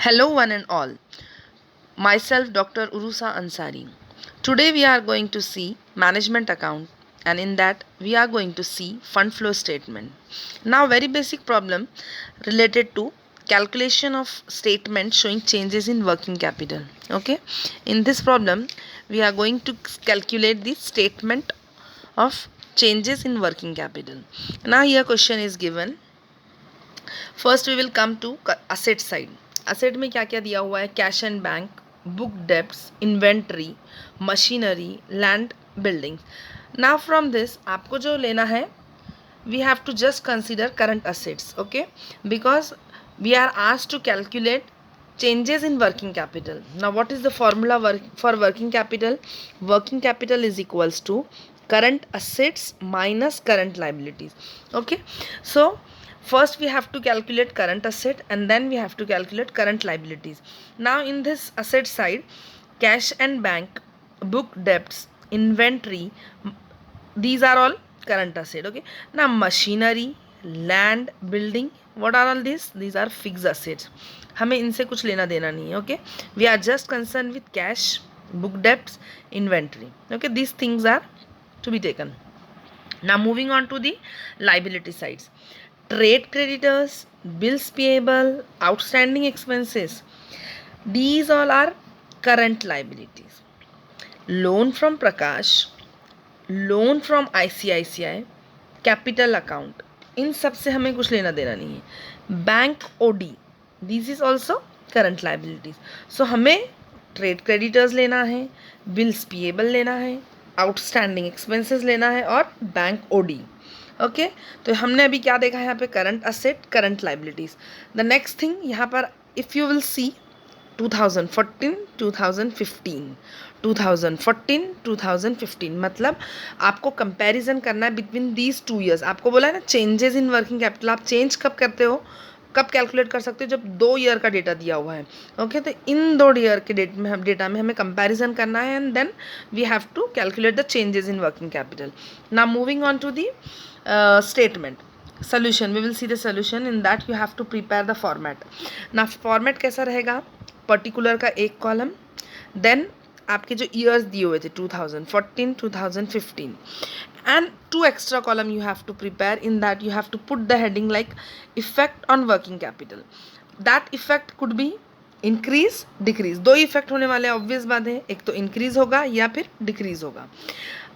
Hello, one and all. Myself, Dr. Urusa Ansari. Today, we are going to see management account, and in that, we are going to see fund flow statement. Now, very basic problem related to calculation of statement showing changes in working capital. Okay, in this problem, we are going to calculate the statement of changes in working capital. Now, here question is given. First we will come to asset side. Asset में क्या क्या दिया हुआ है? Cash and bank, book debts, inventory, machinery, land, building. Now from this आपको जो लेना है, we have to just consider current assets. Okay, because we are asked to calculate changes in working capital. Now what is the formula for working capital? Working capital is equals to current assets minus current liabilities. Okay, so first we have to calculate current asset and then we have to calculate current liabilities. Now in this asset side, cash and bank, book debts, inventory, these are all current asset. Okay, now machinery, land, building, what are all these? These are fixed assets. हमें इनसे कुछ लेना देना नहीं है. Okay, we are just concern with cash, book debts, inventory. Okay, this things are to be taken. Now moving on to the liability sides. Trade creditors, bills payable, outstanding expenses, these all are current liabilities. Loan from Prakash, loan from ICICI, capital account, इन सब से हमें कुछ लेना देना नहीं है. Bank OD, this is also current liabilities. So हमें ट्रेड क्रेडिटर्स लेना है, बिल्स पेएबल लेना है, आउटस्टैंडिंग एक्सपेंसेस लेना है और बैंक OD. ओके, तो हमने अभी क्या देखा है यहाँ पे? Current asset, current liabilities. The next thing यहाँ पर इफ़ यू विल सी 2014, 2015, 2014, 2015, मतलब आपको कंपैरिजन करना है बिटवीन दीज 2 ईयर्स. आपको बोला है ना चेंजेस इन वर्किंग कैपिटल, आप चेंज कब करते हो, कब कैलकुलेट कर सकते हो? जब 2 ईयर का डेटा दिया हुआ है. ओके, तो इन 2 ईयर के डेटा में हमें कंपैरिजन करना है and then we have to calculate the changes in working capital. Now moving on to the statement solution. We will see the solution. In that you have to prepare the format. Now format कैसा रहेगा? Particular का एक column, then आपके जो years दिए हुए थे 2014, 2015, and 2 extra column you have to prepare. In that you have to put the heading like effect on working capital. That effect could be increase, decrease. 2 effect होने वाले obvious बात है, एक तो इंक्रीज होगा या फिर डिक्रीज होगा.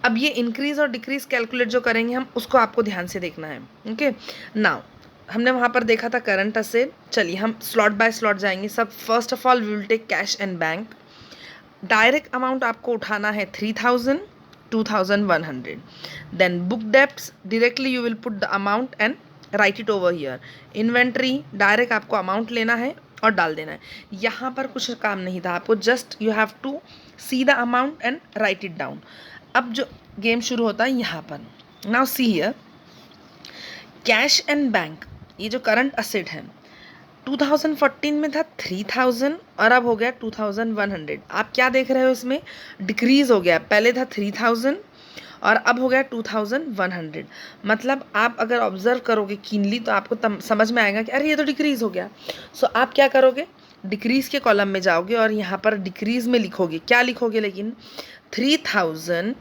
अब ये इंक्रीज और डिक्रीज कैलकुलेट जो करेंगे हम, उसको आपको ध्यान से देखना है. ओके, नाउ हमने वहाँ पर देखा था करंट असेट. चलिए हम स्लॉट बाय स्लॉट जाएंगे. सब first of all we will take cash and bank. Direct amount आपको उठाना है 3000, 2100. Then book debts, directly you will put the amount and write it over here. Inventory, direct आपको amount लेना है और डाल देना है. यहाँ पर कुछ काम नहीं था, आपको just you have to see the amount and write it down. अब जो गेम शुरू होता है यहाँ पर. Now see here, cash and bank, ये जो करंट असेट है 2014 में था 3000 और अब हो गया 2100. आप क्या देख रहे हो? इसमें डिक्रीज हो गया. पहले था 3000 और अब हो गया 2100. मतलब आप अगर ऑब्जर्व करोगे कीनली तो आपको समझ में आएगा कि अरे ये तो डिक्रीज हो गया. सो आप क्या करोगे? डिक्रीज के कॉलम में जाओगे और यहाँ पर डिक्रीज में लिखोगे. क्या लिखोगे? लेकिन 3000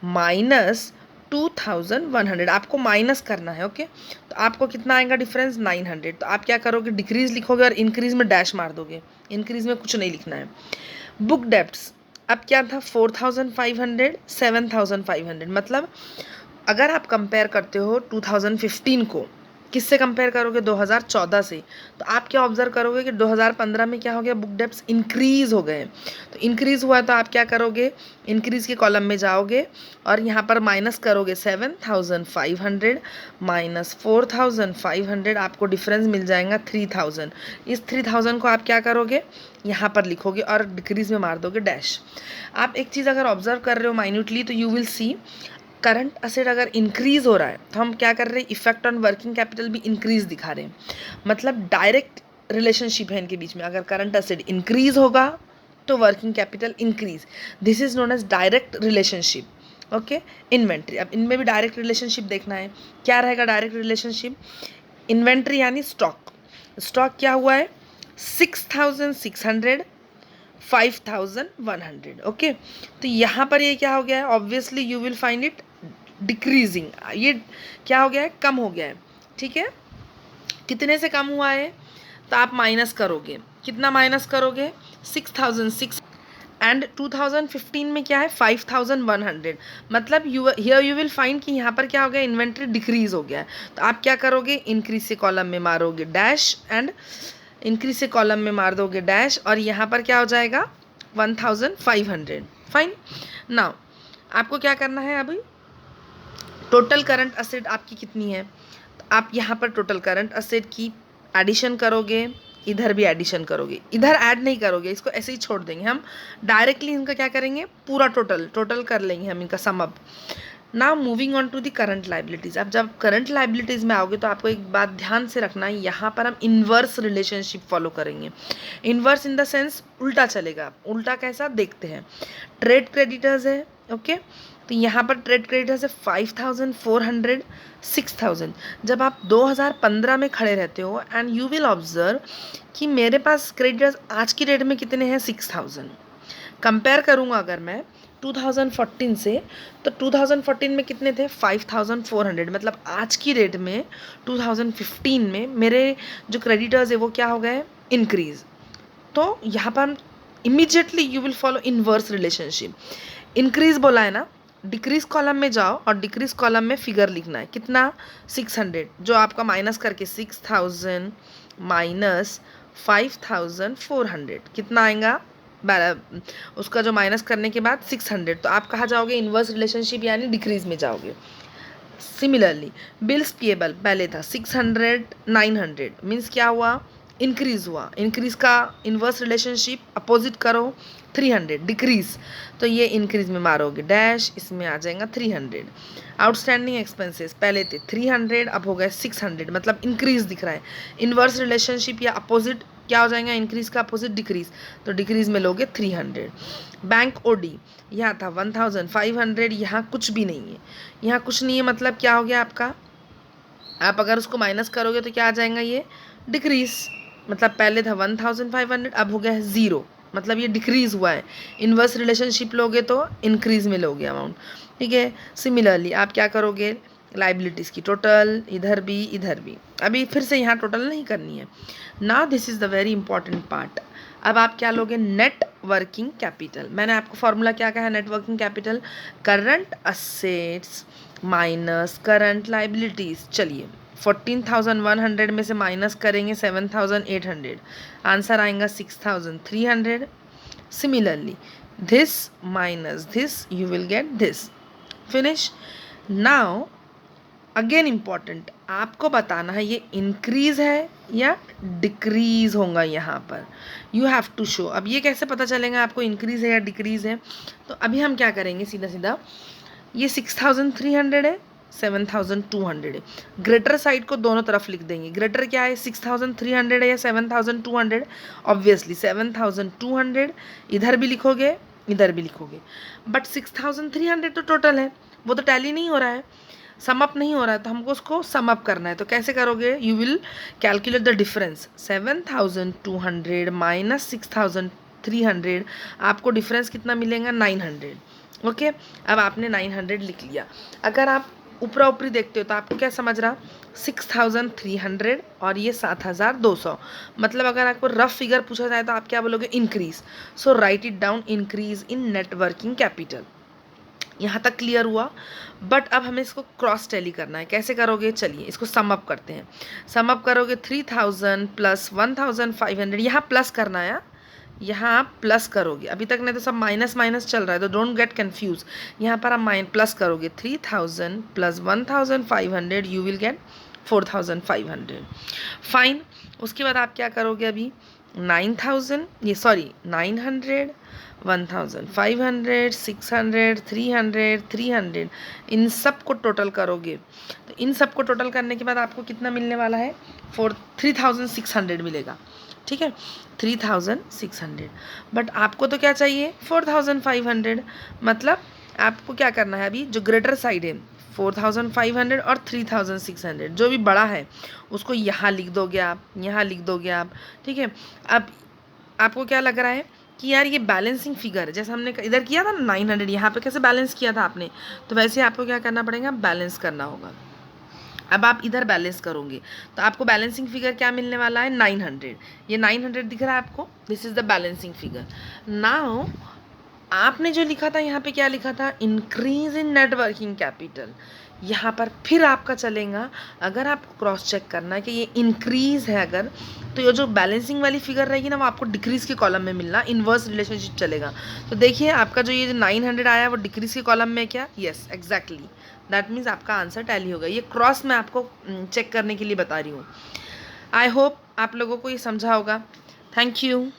माइनस 2100, आपको माइनस करना है. ओके, तो आपको कितना आएगा डिफरेंस? 900. तो आप क्या करोगे? डिक्रीज लिखोगे और इंक्रीज में डैश मार दोगे. इंक्रीज में कुछ नहीं लिखना है. बुक डेब्ट्स, अब क्या था? 4500, 7500. मतलब अगर आप कंपेयर करते हो 2015 को, किससे कंपेयर करोगे? 2014 से. तो आप क्या ऑब्जर्व करोगे कि 2015 में क्या हो गया? बुक डेब्ट्स इंक्रीज हो गए. तो इंक्रीज हुआ तो आप क्या करोगे? इंक्रीज के कॉलम में जाओगे और यहाँ पर माइनस करोगे 7500 माइनस 4500, आपको डिफरेंस मिल जाएगा 3000. इस 3000 को आप क्या करोगे? यहाँ पर लिखोगे और डिक्रीज में मार दोगे डैश. आप एक चीज़ अगर ऑब्जर्व कर रहे हो माइन्यूटली तो you will see current asset अगर इंक्रीज हो रहा है तो हम क्या कर रहे हैं? इफेक्ट ऑन वर्किंग कैपिटल भी इंक्रीज दिखा रहे हैं. मतलब डायरेक्ट रिलेशनशिप है इनके बीच में. अगर करंट असेट इंक्रीज होगा तो working capital increase. This is known as direct relationship. Okay, inventory, अब इनमें भी डायरेक्ट रिलेशनशिप देखना है. क्या रहेगा डायरेक्ट रिलेशनशिप? इन्वेंट्री यानी स्टॉक. स्टॉक क्या हुआ है? 6,600, 5,100. ओके, तो यहाँ पर ये क्या हो गया है, obviously you will find it decreasing, ये क्या हो गया है, कम हो गया है. ठीक है, कितने से कम हुआ है, तो आप माइनस करोगे, कितना माइनस करोगे, 6,600 एंड 2015 में क्या है 5,100. मतलब हियर यू विल फाइंड कि यहाँ पर क्या हो गया, इन्वेंट्री डिक्रीज हो गया है. तो आप क्या करोगे, इंक्रीज से कॉलम में मारोगे डैश, एंड इंक्रीज से कॉलम में मार दोगे डैश, और यहाँ पर क्या हो जाएगा 1,500. फाइन. नाउ आपको क्या करना है, अभी टोटल करंट असेट आपकी कितनी है, तो आप यहाँ पर टोटल करंट असेट की एडिशन करोगे, इधर भी एडिशन करोगे, इधर ऐड नहीं करोगे, इसको ऐसे ही छोड़ देंगे हम, डायरेक्टली इनका क्या करेंगे, पूरा टोटल कर लेंगे हम इनका sum up. Now moving on to the current liabilities. अब जब करंट लाइबिलिटीज़ में आओगे तो आपको एक बात ध्यान से रखना है, यहाँ पर हम इन्वर्स रिलेशनशिप फॉलो करेंगे. इन्वर्स इन द सेंस उल्टा चलेगा. उल्टा कैसा, देखते हैं. ट्रेड क्रेडिटर्स है, ओके, तो यहाँ पर ट्रेड क्रेडिटर्स है 5,400, 6,000. जब आप 2015 में खड़े रहते हो एंड यू विल ऑब्जर्व कि मेरे पास क्रेडिटर्स आज की डेट में कितने हैं, 6,000. कंपेयर करूँगा अगर मैं 2014 से, तो 2014 में कितने थे, 5,400. मतलब आज की डेट में 2015 में मेरे जो क्रेडिटर्स है वो क्या हो गए, इंक्रीज. तो यहाँ पर immediately you will follow inverse relationship. Increase बोला है ना, डिक्रीज कॉलम में जाओ और डिक्रीज कॉलम में फिगर लिखना है, कितना 600, जो आपका माइनस करके 6,000 माइनस 5,400 कितना आएगा, उसका जो माइनस करने के बाद 600. तो आप कहाँ जाओगे, इन्वर्स रिलेशनशिप यानी डिक्रीज में जाओगे. सिमिलरली बिल्स पेएबल पहले था 600, 900 मीन्स क्या हुआ, इंक्रीज हुआ. इंक्रीज का इन्वर्स रिलेशनशिप अपोजिट करो, 300 डिक्रीज, तो ये इंक्रीज में मारोगे डैश, इसमें आ जाएगा 300. आउटस्टैंडिंग एक्सपेंसेस पहले थे 300, अब हो गए 600, मतलब इंक्रीज दिख रहा है. इन्वर्स रिलेशनशिप या अपोजिट क्या हो जाएगा, इंक्रीज का अपोजिट डिक्रीज, तो डिक्रीज में लोगे 300. बैंक ओडी यहाँ था 1,500, यहाँ कुछ भी नहीं है, यहाँ कुछ नहीं है, मतलब क्या हो गया आपका, आप अगर उसको माइनस करोगे तो क्या आ जाएगा, ये डिक्रीज. मतलब पहले था 1,500, अब हो गया है 0, मतलब ये डिक्रीज हुआ है. इन्वर्स रिलेशनशिप लोगे तो इंक्रीज में लोगे अमाउंट. ठीक है, सिमिलरली आप क्या करोगे, लाइबिलिटीज़ की टोटल, इधर भी इधर भी. अभी फिर से यहाँ टोटल नहीं करनी है. Now this is the very important part. अब आप क्या लोगे, नेट वर्किंग कैपिटल. मैंने आपको फॉर्मूला क्या कहा है, net working capital, current assets minus current liabilities. चलिए 14,100 में से माइनस करेंगे 7,800, आंसर आएगा 6,300. Similarly this minus this you will get this. finish. now again important, आपको बताना है ये इंक्रीज है या डिक्रीज होगा यहाँ पर, यू हैव टू शो. अब ये कैसे पता चलेगा आपको इंक्रीज है या डिक्रीज है, तो अभी हम क्या करेंगे, सीधा सीधा ये 6,300 है, 7,200 है, ग्रेटर साइड को दोनों तरफ लिख देंगे. ग्रेटर क्या है, 6,300 है या 7,200, ऑब्वियसली 7,200 इधर भी लिखोगे इधर भी लिखोगे. बट 6,300 तो टोटल है, वो तो टैली नहीं हो रहा है, सम अप नहीं हो रहा है, तो हमको उसको सम अप करना है. तो कैसे करोगे, you will calculate the difference. 7,200 minus 6,300, आपको डिफरेंस कितना मिलेगा, 900. ओके, अब आपने 900 लिख लिया. अगर आप ऊपरा ऊपरी देखते हो तो आपको क्या समझ रहा, 6,300 और ये 7,200. मतलब अगर आपको रफ फिगर पूछा जाए तो आप क्या बोलोगे, increase. So right it down, increase in net working capital. यहाँ तक क्लियर हुआ. बट अब हमें इसको क्रॉस टैली करना है. कैसे करोगे, चलिए इसको सम अप करते हैं. सम अप करोगे 3,000 प्लस 1,500, यहाँ प्लस करना है, यहाँ आप प्लस करोगे. अभी तक नहीं तो सब माइनस माइनस चल रहा है, तो डोंट गेट कंफ्यूज. यहाँ पर आप प्लस करोगे 3,000 plus 1,500, you will get 4,500. Fine. उसके बाद आप क्या करोगे, अभी 9,000 ये सॉरी 900, 1,500, 600, 300, 300, इन सब को टोटल करोगे. तो इन सब को टोटल करने के बाद आपको कितना मिलने वाला है, 3,600 मिलेगा. ठीक है, 3,600. बट आपको तो क्या चाहिए, 4,500. मतलब आपको क्या करना है, अभी जो ग्रेटर साइड है 4500 और 3600, जो भी बड़ा है उसको यहाँ लिख दोगे आप, यहाँ लिख दोगे आप, ठीक है। अब आपको क्या लग रहा है कि यार ये बैलेंसिंग फिगर, जैसे हमने इधर किया था ना 900, यहाँ पे कैसे बैलेंस किया था आपने, तो वैसे आपको क्या करना पड़ेगा, बैलेंस करना होगा। अब आप इधर बैलेंस करोगे तो आपको बैलेंसिंग फिगर क्या मिलने वाला है, 900। ये 900 दिख रहा है आपको, this is the balancing figure. Now आपने जो लिखा था यहाँ पे क्या लिखा था, increase in net working capital. यहाँ पर फिर आपका चलेगा, अगर आपको क्रॉस चेक करना है कि ये इंक्रीज है अगर, तो ये जो बैलेंसिंग वाली फिगर रहेगी ना वो आपको डिक्रीज के कॉलम में मिलना, इन्वर्स रिलेशनशिप चलेगा। तो देखिए आपका जो ये 900 आया वो डिक्रीज के कॉलम में, क्या, यस एग्जैक्टली, दैट मीन्स आपका आंसर टैली होगा। ये क्रॉस मैं आपको चेक करने के लिए बता रही हूँ। आई होप आप लोगों को ये समझा होगा। Thank you.